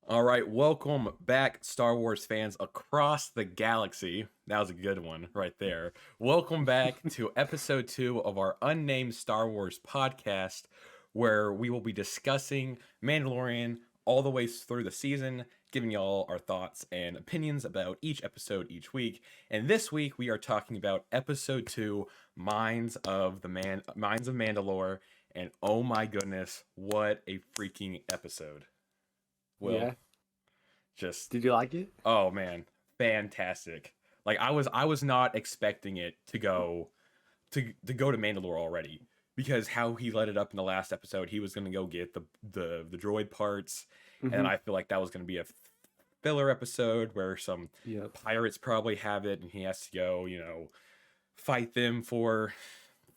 All right, welcome back, Star Wars fans across the galaxy. That was a good one right there. Welcome back to episode 2 of our unnamed Star Wars podcast, where we will be discussing Mandalorian all the way through the season, giving y'all our thoughts and opinions about each episode each week. And this week we are talking about episode 2, Minds of Mandalore. And oh my goodness, what a freaking episode. Will. Yeah. Just Did you like it? oh man, fantastic. Like I was not expecting it to go to Mandalore already because how he let it up in the last episode, he was going to go get the droid parts, and Mm-hmm. I feel like that was going to be a filler episode where some Yep. pirates probably have it and he has to go, fight them for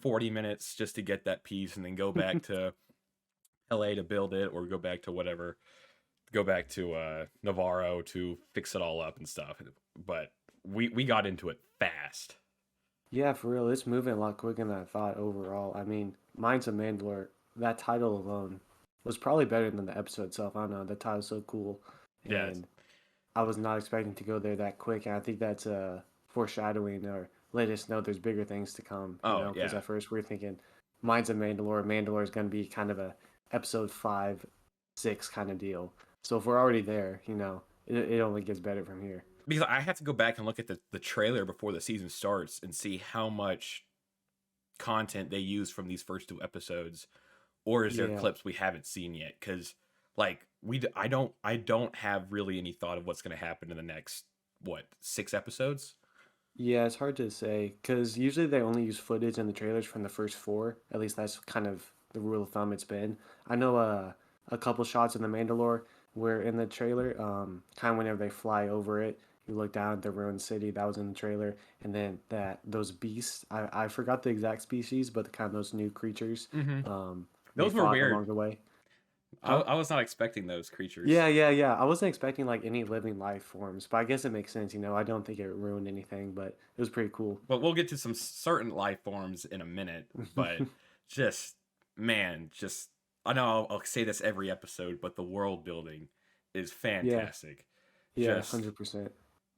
40 minutes just to get that piece and then go back to LA to build it or go back to Navarro to fix it all up and stuff. But we got into it fast. Yeah, for real. It's moving a lot quicker than I thought overall. I mean, Minds of Mandalore, that title alone was probably better than the episode itself. I don't know. The title's so cool. Yeah, And I was not expecting to go there that quick. And I think that's foreshadowing or let us know there's bigger things to come, oh because yeah, at first we are thinking Minds of Mandalore, Mandalore is going to be kind of a episode 5, 6 kind of deal. So if we're already there, it only gets better from here. because I have to go back and look at the trailer before the season starts and see how much content they use from these first 2 episodes, or is there Yeah. clips we haven't seen yet? Because like I don't have really any thought of what's going to happen in the next 6 episodes. Yeah, it's hard to say because usually they only use footage in the trailers from the first four. At least that's kind of the rule of thumb it's been. I know a couple shots in the Mandalore were in the trailer. Kind of whenever they fly over it, you look down at the ruined city. That was in the trailer, and then that those beasts. I forgot the exact species, but kind of those new creatures. Mm-hmm. They Those were fought weird. along the way. I, Huh? I was not expecting those creatures. Yeah. I wasn't expecting like any living life forms, but I guess it makes sense. I don't think it ruined anything, but it was pretty cool. But we'll get to some certain life forms in a minute. But just, man, just I know I'll say this every episode, but the world building is Yeah, fantastic. yeah, Just 100%.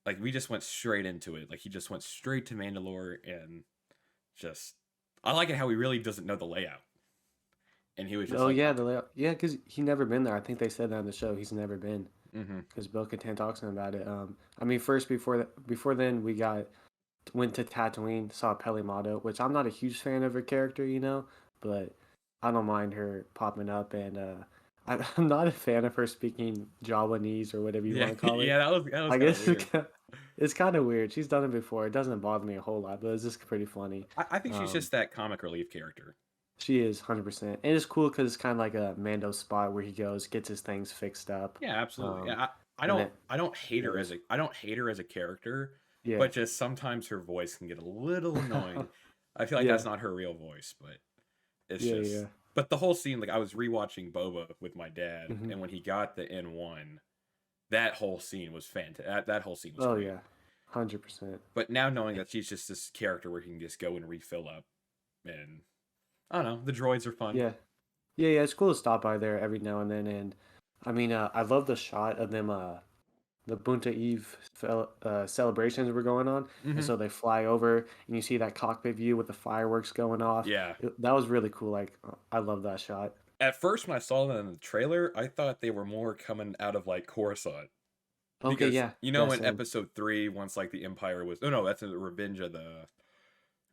like we just went straight into it. Like he just went straight to Mandalore and just I like it how he really doesn't know the layout, and he was just Oh like, yeah, the layout. Yeah, because he never been there. I think they said that on the show. He's never been mm-hmm. because Bo-Katan talks to him about it. I mean, first before then we went to Tatooine, saw Pelimado, which I'm not a huge fan of her character, but I don't mind her popping up, and I'm not a fan of her speaking Jawanese or whatever you Yeah, want to call yeah, it. that was I kind of guess weird. it's kind of weird. She's done it before. It doesn't bother me a whole lot, but it's just pretty funny. I think she's Um, just that comic relief character. She is 100%. And it's cool because it's kind of like a Mando spot where he goes, gets his things fixed up. Yeah, absolutely. Um, Yeah, I and don't then, I don't hate yeah, her as a character, yeah. but just sometimes her voice can get a little annoying. I feel like Yeah, that's not her real voice, but it's yeah. just but the whole scene, like I was rewatching Boba with my dad, Hmm. and when he got the N1, that whole scene was fantastic. That whole scene was Oh, great. yeah. 100%. But now knowing that she's just this character where he can just go and refill up, and I don't know, the droids are fun. Yeah. Yeah. It's cool to stop by there every now and then. And I mean, I love the shot of them, the Bunta Eve celebrations were going on. And Hmm. so they fly over and you see that cockpit view with the fireworks going off. Yeah. That was really cool. Like, I love that shot. At first, when I saw them in the trailer, I thought they were more coming out of like Coruscant. Okay, Because yeah. you Yeah, know in same. episode 3, once like the Empire was no, that's in the Revenge of the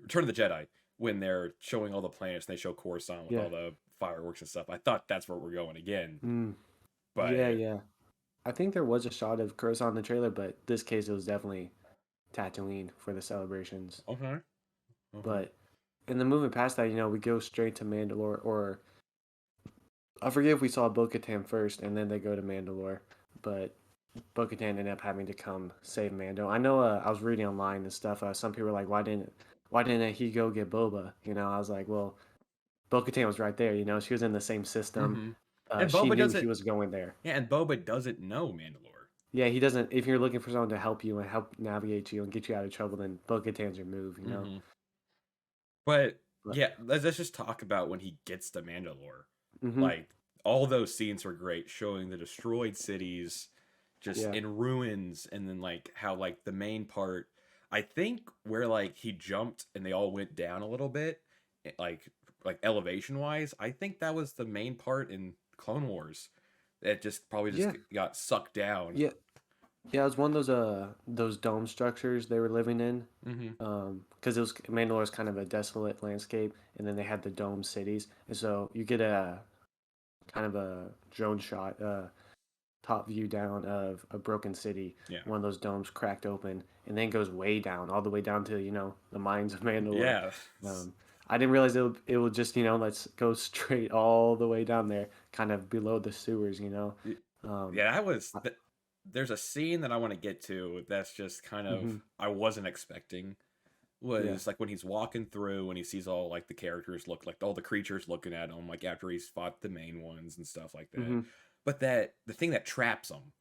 Return of the Jedi, when they're showing all the planets and they show Coruscant with Yeah. all the fireworks and stuff. I thought that's where we're going again, Mm. Yeah, but yeah. I think there was a shot of Coruscant in the trailer, but this case it was definitely Tatooine for the celebrations. okay, okay, But in the moving past that, we go straight to Mandalore, or I forget if we saw Bo-Katan first and then they go to Mandalore, but Bo-Katan ended up having to come save Mando. I know I was reading online and stuff. Some people were like, why didn't he go get Boba? I was like, well, Bo-Katan was right there. She was in the same system. hmm and She Boba knew he doesn't. was going there. Yeah, and Boba doesn't know Mandalore. Yeah, he doesn't. If you're looking for someone to help you and help navigate you and get you out of trouble, then Bo-Katan's your move. Hmm. But But yeah, let's just talk about when he gets to Mandalore. hmm Like all those scenes were great, showing the destroyed cities just Yeah. in ruins, and then like how like the main part, I think where like he jumped and they all went down a little bit, like elevation wise, I think that was the main part in Clone Wars. It just probably just Yeah. got sucked down. Yeah. Yeah, it was one of those dome structures they were living in. Hmm. Because it was Mandalore's kind of a desolate landscape, and then they had the dome cities, and so you get a kind of a drone shot, top view down of a broken city. Yeah. One of those domes cracked open, and then goes way down, all the way down to the mines of Mandalore. Yeah. Um, I didn't realize it would just let's go straight all the way down there, kind of below the sewers. Um, Yeah, that was there's a scene that I want to get to that's just kind of hmm I wasn't expecting, yeah. was like when he's walking through and he sees all like the characters look like all the creatures looking at him like after he's fought the main ones and stuff like that. hmm But that the thing that traps him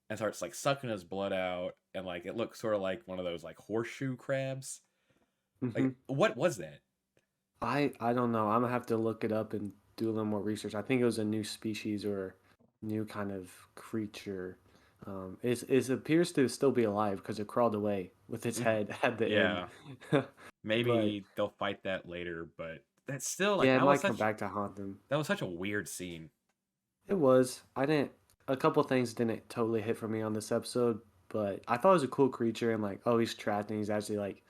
and starts like sucking his blood out, and like it looks sort of like one of those like horseshoe crabs. hmm Like what was that? I don't know. I'm gonna have to look it up and do a little more research. I think it was a new species or new kind of creature. It appears to still be alive because it crawled away with its Mhm. head at the end. Yeah, But maybe they'll fight that later, but that's still like yeah, it might come back to haunt them. that was such a weird scene. It was. I didn't. A couple things didn't totally hit for me on this episode, but I thought it was a cool creature and like, oh, he's trapped and he's actually like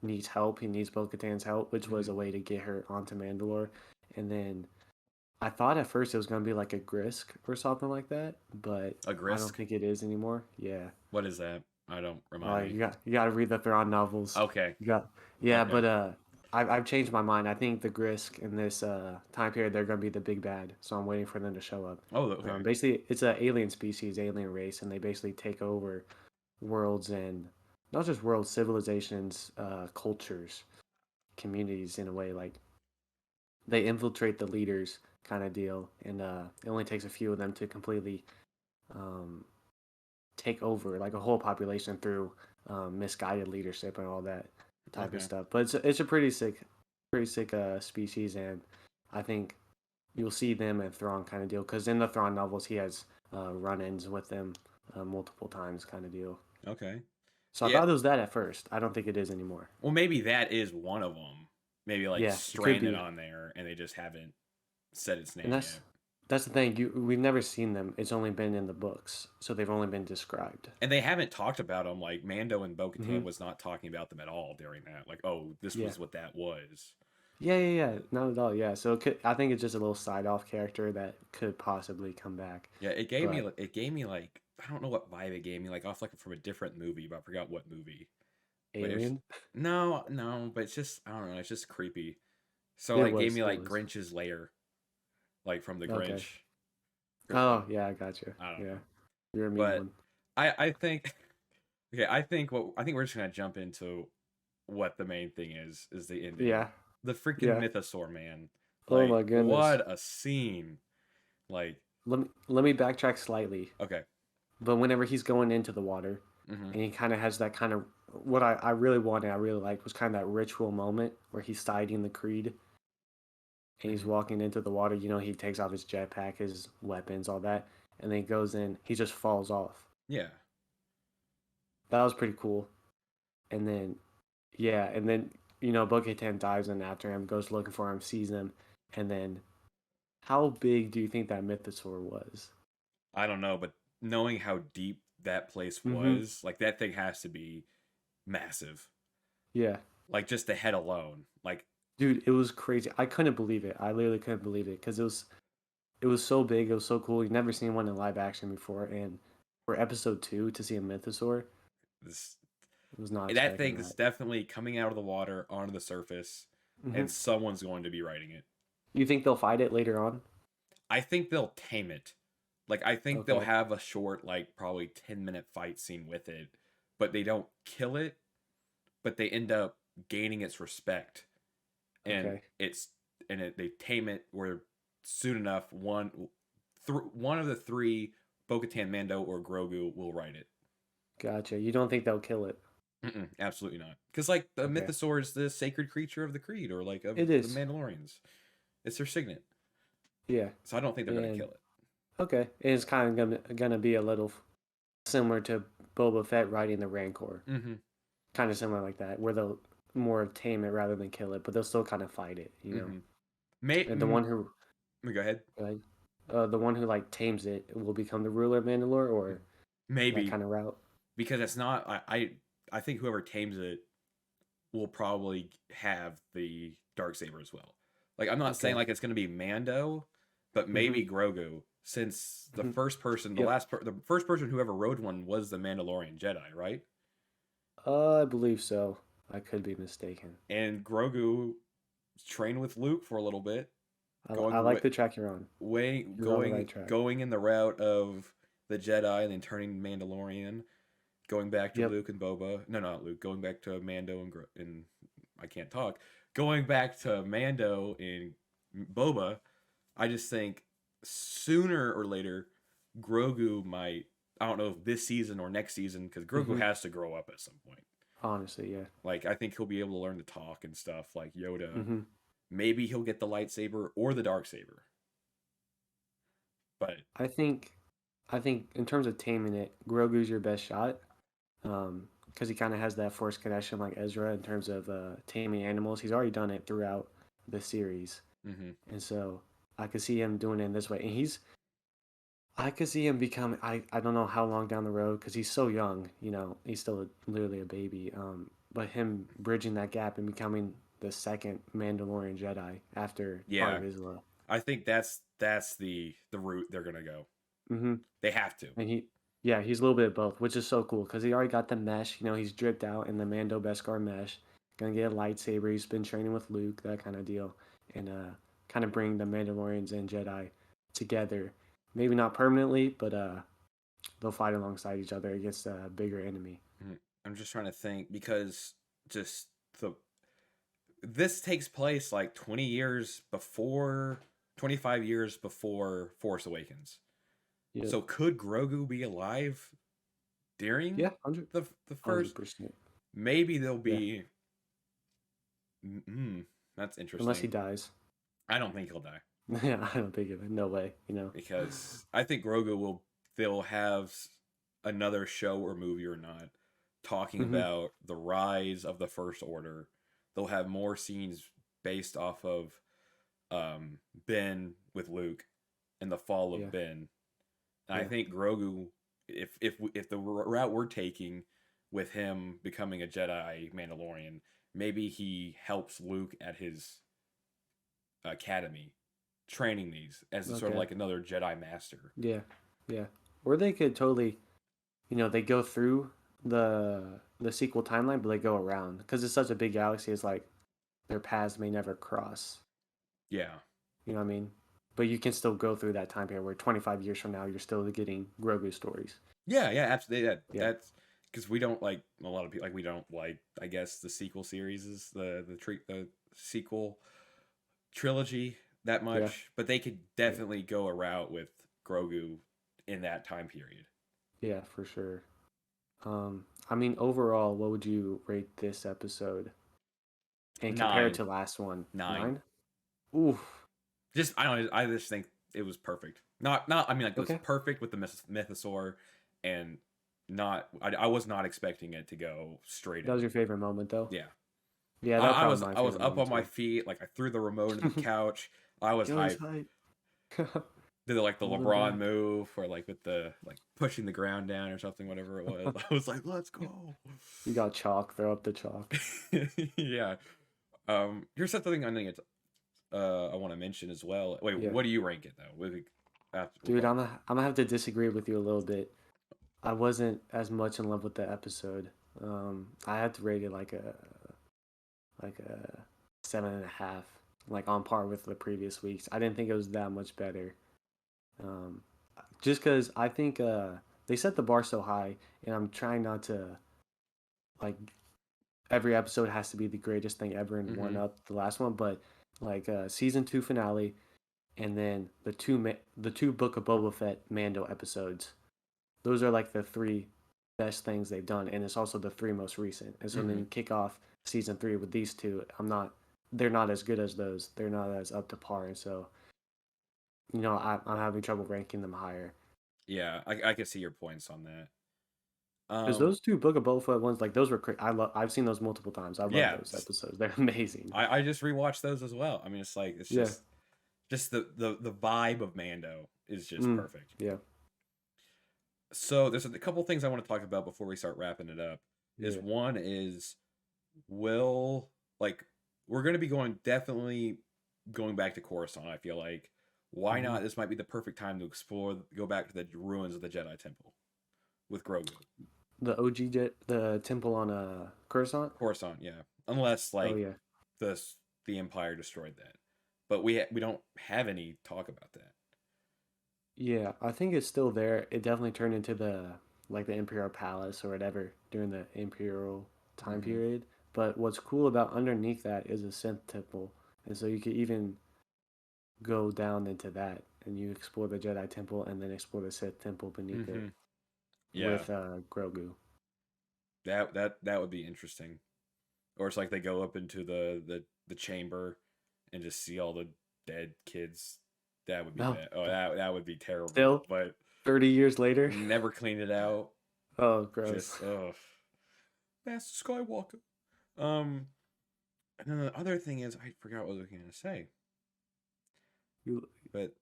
needs help. He needs Bo-Katan's help, which was Hmm. a way to get her onto Mandalore. And then I thought at first it was gonna be like a Grisk or something like that, but A I don't Grisk? think it is anymore. Yeah. What is that? I don't remind me. You got to read the Thrawn novels. Okay. You got yeah, Okay. but I've changed my mind. I think the Grisk in this time period they're gonna be the big bad, so I'm waiting for them to show up. Oh, okay. Basically, it's an alien species, alien race, and they basically take over worlds and not just world civilizations, cultures, communities in a way. Like they infiltrate the leaders, kind of deal, and it only takes a few of them to completely um, take over like a whole population through misguided leadership and all that type of Okay. stuff. But it's a pretty sick species, and I think you'll see them and Thrawn kind of deal because in the Thrawn novels he has run-ins with them multiple times kind of deal. Okay. So I Yeah. thought it was that at first. I don't think it is anymore. Well, maybe that is one of them. Maybe like Yeah, it could stranded be. on there, and they just haven't said its And name that's yet. that's the thing. We've never seen them. It's only been in the books, so they've only been described. And they haven't talked about them. Like Mando and Bo-Katan hmm was not talking about them at all during that. Like, oh, this Yeah. was what that was. Yeah. Not at all. Yeah. So I think it's just a little side off character that could possibly come back. Yeah, But it gave me like I don't know what vibe it gave me, like off like from a different movie, but I forgot what movie. But it's Alien, no, but it's just I don't know, it's just creepy. So it like gave was. me It like was. Grinch's lair, like from the Okay. Grinch. Oh yeah, I got you. I don't Yeah, know. you're a mean But one. I think okay, I think we're just gonna jump into what the main thing is the ending. Yeah. The freaking Yeah. Mythosaur man. Oh Like my goodness. what a scene. Like Let me backtrack slightly. okay. But whenever he's going into the water, Hmm. and he kind of has that kind of what I really wanted, I really liked was kind of that ritual moment where he's studying the creed and he's Hmm. walking into the water. He takes off his jetpack, his weapons, all that, and then he goes in. He just falls off. Yeah. That was pretty cool. And then, yeah, and then Bo-Katan dives in after him, goes looking for him, sees him, and then how big do you think that Mythosaur was? I don't know, but knowing how deep that place Mm-hmm. was, like that thing has to be massive. Yeah. Like just the head alone. Like Dude, it was crazy. I couldn't believe it. I literally couldn't believe it because it was so big. It was so cool. You've never seen one in live action before, and for episode 2 to see a Mythosaur, this I was not that expecting thing is that. definitely coming out of the water onto the surface, hmm and someone's going to be writing it. You think they'll fight it later on? I think they'll tame it. Like I think they'll Okay. have a short, like probably 10-minute fight scene with it, but they don't kill it, but they end up gaining its respect, and Okay. they tame it where soon enough one of the three, Bo-Katan, Mando, or Grogu, will write it. Gotcha. You don't think they'll kill it? Mm-mm, absolutely not. Because like the Okay. Mythosaur is the sacred creature of the Creed, or like of It the is. Mandalorians. It's their signet. Yeah. So I don't think they're gonna And kill it. Okay, it's kind of gonna be a little similar to Boba Fett riding the Rancor, Mm-hmm. kind of similar like that, where they'll more tame it rather than kill it, but they'll still kind of fight it, you know. Mm-hmm. May And the one who, go ahead. like, the one who like tames it will become the ruler of Mandalore, or that Maybe kind of route. because it's not. I think whoever tames it will probably have the dark saber as well. Like I'm not saying Okay. like it's gonna be Mando, but Mm-hmm. maybe Grogu, since the Mm-hmm. first person, Yep. the first person who ever rode one was the Mandalorian Jedi, right? I believe so. I could be mistaken. And Grogu trained with Luke for a little bit, I going like the track you're on. You're on the right track. going in the route of the Jedi and then turning Mandalorian, going back to Yep. Luke and Boba. No, not Luke. Going back to Mando and I can't talk. Going back to Mando and Boba. I just think sooner or later, Grogu might. I don't know if this season or next season, because Grogu Mm-hmm. has to grow up at some point. Honestly, yeah. Like I think he'll be able to learn to talk and stuff like Yoda. Mm-hmm. Maybe he'll get the lightsaber or the dark saber. But I think, I think in terms of taming it, Grogu's your best shot. Because he kind of has that force connection like Ezra in terms of taming animals. He's already done it throughout the series, mm-hmm. and so I could see him doing it in this way. And I could see him becoming. I don't know how long down the road because he's so young. You know, he's still literally a baby. But him bridging that gap and becoming the second Mandalorian Jedi after Part Yeah, of Isla. I think that's the route they're gonna go. Mm-hmm. They have to. And yeah, he's a little bit of both, which is so cool because he already got the mesh. You know, he's dripped out in the Mando Beskar mesh. Gonna get a lightsaber. He's been training with Luke, that kind of deal, and kind of bring the Mandalorians and Jedi together. Maybe not permanently, but they'll fight alongside each other against a bigger enemy. Mhm. I'm just trying to think because just the this takes place like 20 years before 25 years before Force Awakens. Yep. So could Grogu be alive during Yeah, 100, the first? 100%. Maybe there'll Yeah, be. That's unless he interesting. dies. I don't think he'll die Yeah, I don't think of it. No way. You know. because I think Grogu will. They'll have another show or movie or not talking Mm-hmm. about the rise of the First Order. They'll have more scenes based off of Ben with Luke and the fall of Yeah. Ben. And I Yeah. think Grogu, if the route we're taking with him becoming a Jedi Mandalorian, maybe he helps Luke at his academy, training these as sort of Okay. like another Jedi master. Yeah. Yeah. Or they could totally, you know, they go through the sequel timeline, but they go around because it's such a big galaxy. It's like their paths may never cross. Yeah, You know what I mean? But you can still go through that time period where 25 years from now you're still getting Grogu stories. yeah, absolutely. Yeah. That's because we don't like a lot of people like we don't like I guess the sequel series is the sequel trilogy that Yeah. much, but they could Yeah. definitely go a route with Grogu in that time period. Yeah, for sure. I mean, overall, what would you rate this episode and compare it Nine, to last one? nine. 9? Oof. Just I don't. I just think it was perfect. Not. I mean, like it was Okay. perfect with the Mythosaur, and not. I was not expecting it to go straight That was in. your favorite moment, though? Yeah, Yeah, that was probably my I was favorite up moment, on my too. feet, like I threw the remote into the couch. I was Yo, he's hyped. hype. Did like the LeBron LeBron. move, or like with the like pushing the ground down or something, whatever it was. I was like, let's go. You got chalk. Throw up the chalk. Yeah. Here's something I think it's I want to mention as well. Wait, Yeah. what do you rank it though? After Dude, like I'm gonna have to disagree with you a little bit. I wasn't as much in love with the episode. I had to rate it like a 7.5, like on par with the previous weeks. I didn't think it was that much better. Um, just because I think they set the bar so high, and I'm trying not to like every episode has to be the greatest thing ever and one mm-hmm. up the last one, but like season 2 finale, and then the two Book of Boba Fett Mando episodes. Those are like the three best things they've done, and it's also the three most recent. And so then Mm-hmm. you kick off season 3 with these two. They're not as good as those. They're not as up to par, and so I'm having trouble ranking them higher. Yeah, I can see your points on that. Because Um, those two Book of Boba Fett ones, like those were I love. I've seen those multiple times. I love yeah, those episodes. They're amazing. I just rewatched those as well. I mean, it's like it's Yeah. just the vibe of Mando is just Mm. perfect. Yeah. So there's a couple things I want to talk about before we start wrapping it up. Is Yeah. one is will like we're going to be going definitely going back to Coruscant. I feel like why Hmm. not? This might be the perfect time to explore, go back to the ruins of the Jedi Temple with Grogu. The OG the temple on Coruscant. Coruscant, yeah. Unless Oh like yeah. the the Empire destroyed that, but we don't have any talk about that. Yeah, I think it's still there. It definitely turned into the Imperial Palace or whatever during the Imperial time Hmm. period. But what's cool about underneath that is a Sith temple, and so you could even go down into that and you explore the Jedi temple and then explore the Sith temple beneath it Hmm. Yeah, with Grogu. that would be interesting. Or it's like they go up into the chamber and just see all the dead kids. That would be No, bad. Oh, that would be terrible. still But 30 years later. never clean it out. Oh, gross. Just Master Skywalker. Um, and then the other thing is I forgot what I was going to say, You but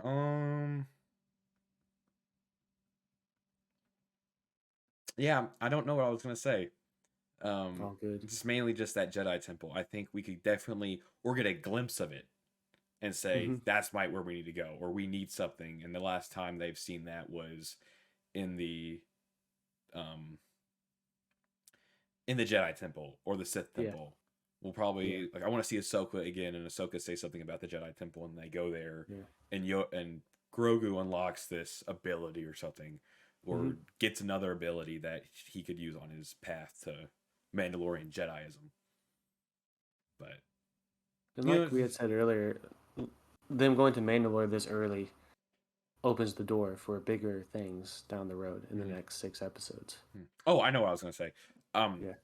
um, yeah, I don't know what I was going to say. all good. Just mainly just that Jedi Temple. I think we could definitely or get a glimpse of it and say Hmm. that's where we need to go or we need something. And the last time they've seen that was in the um in the Jedi Temple or the Sith Yeah, Temple. We'll yeah, probably like I want to see Ahsoka again and Ahsoka say something about the Jedi Temple and they go there yeah. and Grogu unlocks this ability or something Hmm. or gets another ability that he could use on his path to Mandalorian Jediism. But And you know, like we had said earlier, them going to Mandalore this early opens the door for bigger things down the road in the mhm. next 6 episodes. Oh, I know what I was gonna say. Um, Yeah.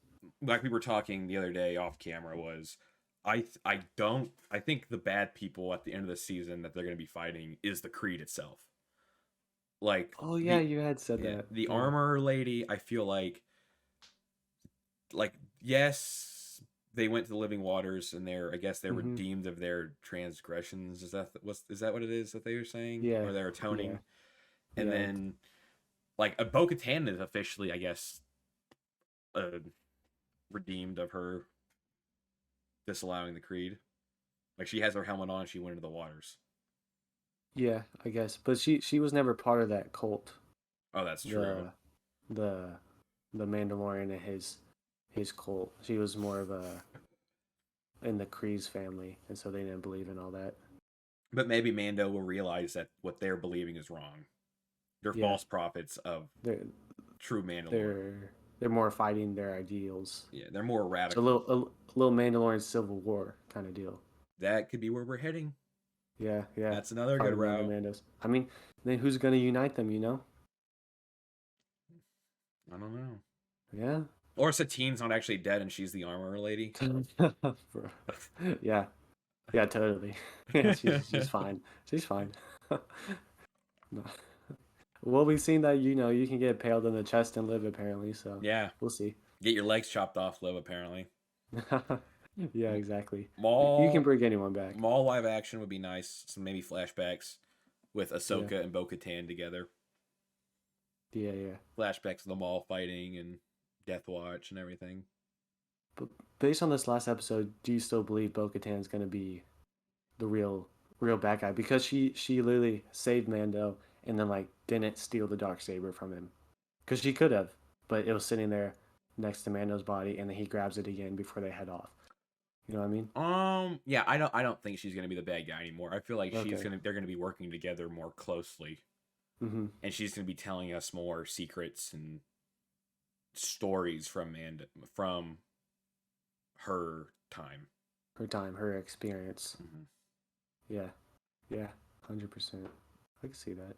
like we were talking the other day off camera was I think the bad people at the end of the season that they're gonna be fighting is the Creed itself. Like Oh yeah, you had said yeah, that. the Yeah. armor lady, I feel like yes, they went to the living waters and they're I guess they're Hmm. redeemed of their transgressions. Is that what it is that they were saying? Yeah. Or they're Yeah. atoning? And Yeah. then like a Bo Katan is officially, I guess, uh, redeemed of her disallowing the creed. Like she has her helmet on, she went into the waters. Yeah, I guess. But she was never part of that cult. Oh, that's true. The the the Mandalorian and his cult. She was more of a in the Kreese family, and so they didn't believe in all that. But maybe Mando will realize that what they're believing is wrong. They're Yeah. false prophets of They're true Mandalore. they're more fighting their ideals. Yeah, they're more It's a radical. little Mandalorian civil war kind of deal. That could be where we're heading. Yeah, yeah. That's another good Fighting the other route. Mandos. I mean, then who's gonna unite them? You know? I don't know. Yeah. Or Satine's not actually dead and she's the armorer lady. Bro. Yeah. Yeah. Totally. Yeah. She's fine. She's fine. No. Well, we've seen that you can get impaled in the chest and live apparently. So Yeah. we'll see. Get your legs chopped off, live apparently. Yeah. Exactly. You can Maul bring anyone back. Maul live action would be nice. Some maybe flashbacks with Yeah. Ahsoka and Bo Katan together. Yeah. Yeah. Flashbacks of the Maul fighting and Death Watch and everything. But based on this last episode, do you still believe Bo-Katan's gonna be the real bad guy because she literally saved Mando and then like didn't steal the dark saber from him because she could have, but it was sitting there next to Mando's body and then he grabs it again before they head off. You know what I mean? Yeah, I don't think she's gonna be the bad guy anymore. I feel like Okay. they're gonna be working together more closely, Mm-hmm. and she's gonna be telling us more secrets and stories from her time. Her time, her experience. Hmm. Yeah, yeah, 100%. I can see that.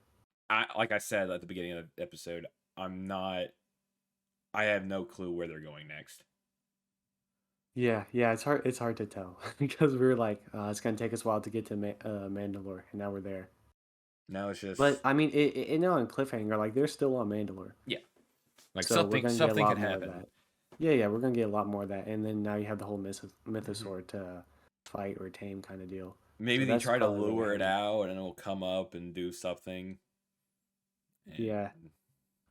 I like I said at the beginning of the episode, I'm not. I have no clue where they're going next. Yeah. It's hard to tell because we were like, it's gonna take us a while to get to Mandalore, and now we're there. Now it's But just I mean, it now on cliffhanger, like they're still on Mandalore, yeah, like so we're gonna get a something lot could more of happen. that. Yeah, we're gonna get a lot more of that, and then now you have the whole Mhm. Mythosaur to fight or tame kind of deal. Maybe So they that's try to probably what we're lure it getting. out and it'll come up and do something. And Yeah,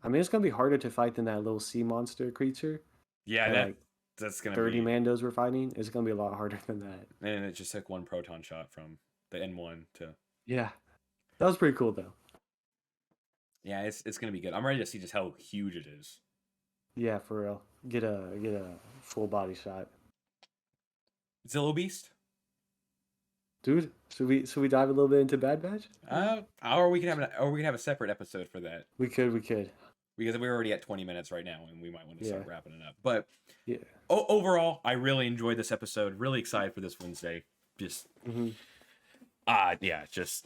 I mean, it's gonna be harder to fight than that little sea monster creature yeah, that like that's gonna 30 be. Mandos were fighting. It's gonna be a lot harder than that. And it just took one proton shot from the N1 to. Yeah, that was pretty cool though. Yeah, it's gonna be good. I'm ready to see just how huge it is. Yeah, for real. Get a full body shot, Zillow Beast. dude. Should we dive a little bit into Bad Batch? Or we can have a separate episode for that We could. because we're already at 20 minutes right now and we might want to Yeah, start wrapping it up. But yeah. overall, I really enjoyed this episode. Really excited for this Wednesday. Just hmm yeah, just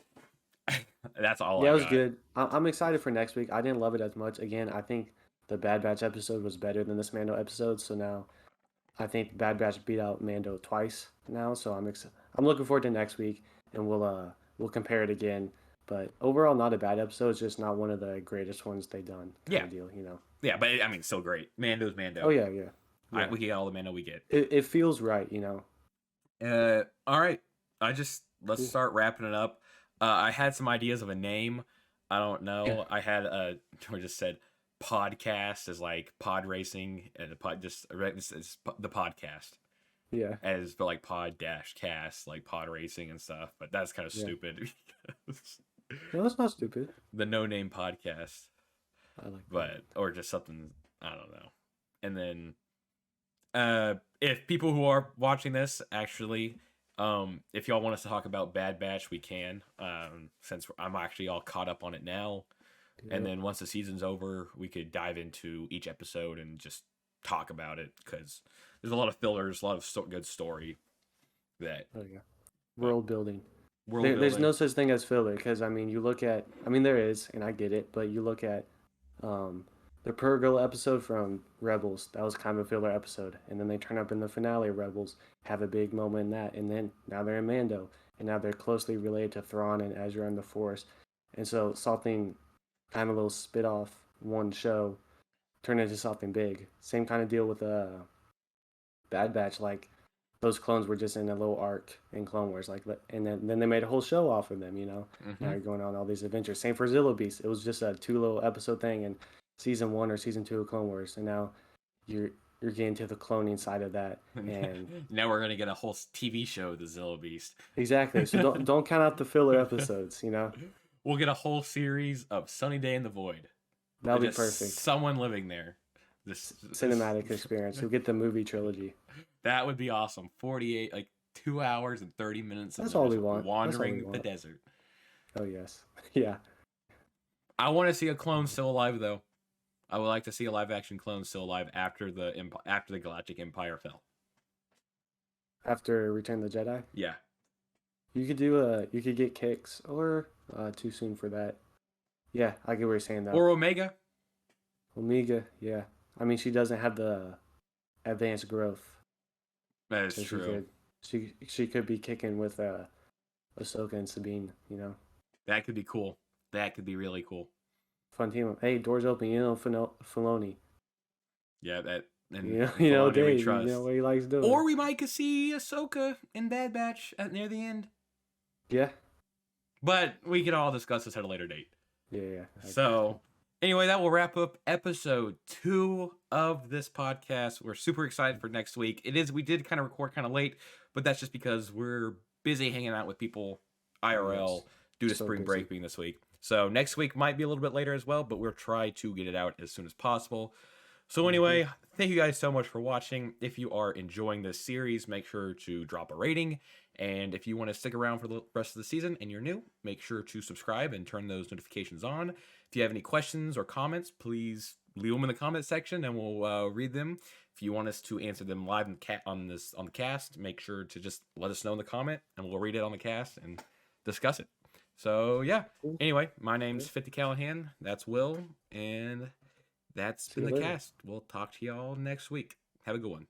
that's all Yeah, I it was got. good. I'm excited for next week. I didn't love it as much. Again, I think the Bad Batch episode was better than this Mando episode. So now I think Bad Batch beat out Mando twice now. So I'm looking forward to next week, and we'll compare it again. But overall, not a bad episode. It's just not one of the greatest ones they've done, kind Yeah, of deal. yeah, but I mean, still great. Mando's Oh Mando. yeah. We get all the Mando we get. It feels right. All right. I just let's Cool. start wrapping it up. I had some ideas of a name. I don't Yeah. know. I had or just said podcast is like pod racing and the pod just it's the podcast Yeah. as but like pod dash cast like pod racing and stuff. But that's kind of Yeah. stupid because No, that's not stupid. the no name podcast, I like that. but or just something I don't know. And then if people who are watching this actually if y'all want us to talk about Bad Batch we can since I'm actually all caught up on it now, and Yep. then once the season's over we could dive into each episode and just talk about it because there's a lot of fillers, a lot of good story that Oh yeah. uh, World building. world There's building. no such thing as filler because I mean, there is, and I get it, but you look at um, the Purgle episode from Rebels. That was kind of a filler episode, and then they turn up in the finale of Rebels, have a big moment in that, and then now they're in Mando, and now they're closely related to Thrawn and Ezra and the Force, and so something kind of a little spit off one show turned into something big. Same kind of deal with Bad Batch, like those clones were just in a little arc in Clone Wars, like, and then they made a whole show off of them. Now Hmm. you're going on all these adventures. Same for Zillow Beast. It was just a two little episode thing in season one or season two of Clone Wars, and now you're you're getting to the cloning side of that. And Now we're gonna get a whole TV show, the Zilla Beast. exactly, so don't count out the filler episodes. We'll get a whole series of Sunny Day in the Void. That'll be Just perfect. someone living there. This Cinematic experience. You'll get the movie trilogy. that would be awesome. 48 like 2 hours and 30 minutes of That's them all just we want. That's all we wandering the want. desert. Oh yes, yeah. I want to see a clone still alive though. I would like to see a live action clone still alive after the Galactic Empire fell. After Return of the Jedi, Yeah. you could get Kicks or too soon for that. Yeah, I get what you're saying though. Or Omega. Omega, yeah. I mean, she doesn't have the advanced growth, That is so true. she could be kicking with Ahsoka and Sabine. That could be cool. That could be really cool. Fun team. Hey, doors open. Filoni. Yeah, that and Dave. we You trust. know what he likes doing. Or we might could see Ahsoka in Bad Batch near the end. Yeah, But we can all discuss this at a later date. yeah. So, anyway, that will wrap up episode 2 of this podcast. We're super excited for next week. We did kind of record kind of late, but that's just because we're busy hanging out with people IRL Yes. due to So spring busy. break being this week. So, next week might be a little bit later as well, but we'll try to get it out as soon as possible. So, anyway, thank you guys so much for watching. If you are enjoying this series, make sure to drop a rating. And if you want to stick around for the rest of the season and you're new, make sure to subscribe and turn those notifications on. If you have any questions or comments, please leave them in the comment section and we'll read them. If you want us to answer them live on the cast, make sure to just let us know in the comment and we'll read it on the cast and discuss it. So yeah. Cool. Anyway, my name's Yeah. 50 Callahan. That's Will, and that's See been you the later. cast. We'll talk to y'all next week. Have a good one.